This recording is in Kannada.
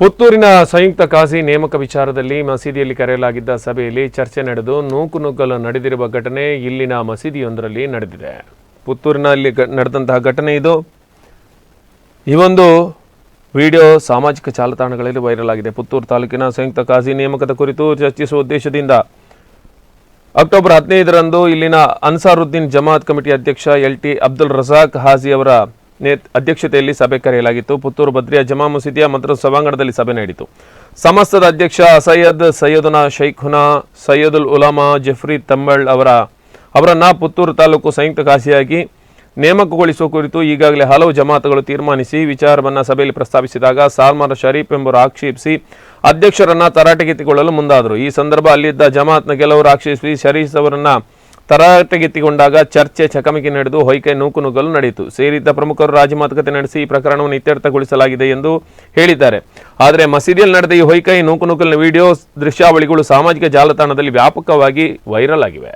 ಪುತ್ತೂರಿನ ಸಂಯುಕ್ತ ಕಾಜಿ ನೇಮಕ ವಿಚಾರದಲ್ಲಿ ಮಸೀದಿಯಲ್ಲಿ ಕರೆಯಲಾಗಿದ್ದ ಸಭೆಯಲ್ಲಿ ಚರ್ಚೆ ನಡೆದು ನೂಕುನುಗ್ಗಲು ನಡೆದಿರುವ ಘಟನೆ ಇಲ್ಲಿನ ಮಸೀದಿಯೊಂದರಲ್ಲಿ ನಡೆದಿದೆ. ಪುತ್ತೂರಿನಲ್ಲಿ ನಡೆದಂತಹ ಘಟನೆ ಇದು. ಈ ಒಂದು ವಿಡಿಯೋ ಸಾಮಾಜಿಕ ಜಾಲತಾಣಗಳಲ್ಲಿ ವೈರಲ್ ಆಗಿದೆ. ಪುತ್ತೂರು ತಾಲೂಕಿನ ಸಂಯುಕ್ತ ಕಾಜಿ ನೇಮಕದ ಕುರಿತು ಚರ್ಚಿಸುವ ಉದ್ದೇಶದಿಂದ ಅಕ್ಟೋಬರ್ 15ರಂದು ಇಲ್ಲಿನ ಅನ್ಸಾರುದ್ದೀನ್ ಜಮಾತ್ ಕಮಿಟಿ ಅಧ್ಯಕ್ಷ ಎಲ್.ಟಿ. ಅಬ್ದುಲ್ ರಜಾಕ್ ಹಾಜಿ ಅವರ ಅಧ್ಯಕ್ಷತೆಯಲ್ಲಿ ಸಭೆ ಕರೆಯಲಾಗಿತ್ತು. ಪುತ್ತೂರು ಬದ್ರಿಯಾ ಜಮಾ ಮಸೀದಿಯ ಮತ್ತು ಸಭಾಂಗಣದಲ್ಲಿ ಸಭೆ ನಡೆಯಿತು. ಸಮಸ್ತದ ಅಧ್ಯಕ್ಷ ಸೈಯದುನಾ ಶೈಖುನಾ ಸೈಯದುಲ್ ಉಲಾಮಾ ಜಫ್ರಿ ತಂಬಳ್ ಅವರನ್ನ ಪುತ್ತೂರು ತಾಲೂಕು ಸಂಯುಕ್ತ ಕಾಜಿಯಾಗಿ ನೇಮಕಗೊಳಿಸುವ ಕುರಿತು ಈಗಾಗಲೇ ಹಲವು ಜಮಾತುಗಳು ತೀರ್ಮಾನಿಸಿ ವಿಚಾರವನ್ನು ಸಭೆಯಲ್ಲಿ ಪ್ರಸ್ತಾಪಿಸಿದಾಗ ಸಾಲ್ಮಾನ್ ಶರೀಫ್ ಎಂಬುವರು ಆಕ್ಷೇಪಿಸಿ ಅಧ್ಯಕ್ಷರನ್ನ ತರಾಟೆಗೆತ್ತಿಕೊಳ್ಳಲು ಮುಂದಾದರು. ಈ ಸಂದರ್ಭ ಅಲ್ಲಿದ್ದ ಜಮಾತ್ನ ಕೆಲವರು ಆಕ್ಷೇಪಿಸಿ ಶರೀಫ್ ಅವರನ್ನ ತರಾಟೆಗೆತ್ತಿಕೊಂಡಾಗ ಚರ್ಚೆ ಚಕಮಕಿ ನಡೆದು ಹೊಯ್ಕೆ ನೂಕುನುಗ್ಗಲು ನಡೆಯಿತು. ಸೇರಿದ್ದ ಪ್ರಮುಖರು ರಾಜಿ ಮಾತುಕತೆ ನಡೆಸಿ ಈ ಪ್ರಕರಣವನ್ನು ಇತ್ಯರ್ಥಗೊಳಿಸಲಾಗಿದೆ ಎಂದು ಹೇಳಿದ್ದಾರೆ. ಆದರೆ ಮಸೀದಿಯಲ್ಲಿ ನಡೆದ ಈ ಹೊಯ್ಕೆ ನೂಕುನುಗ್ಗಲಿನ ವಿಡಿಯೋ ದೃಶ್ಯಾವಳಿಗಳು ಸಾಮಾಜಿಕ ಜಾಲತಾಣದಲ್ಲಿ ವ್ಯಾಪಕವಾಗಿ ವೈರಲ್ ಆಗಿವೆ.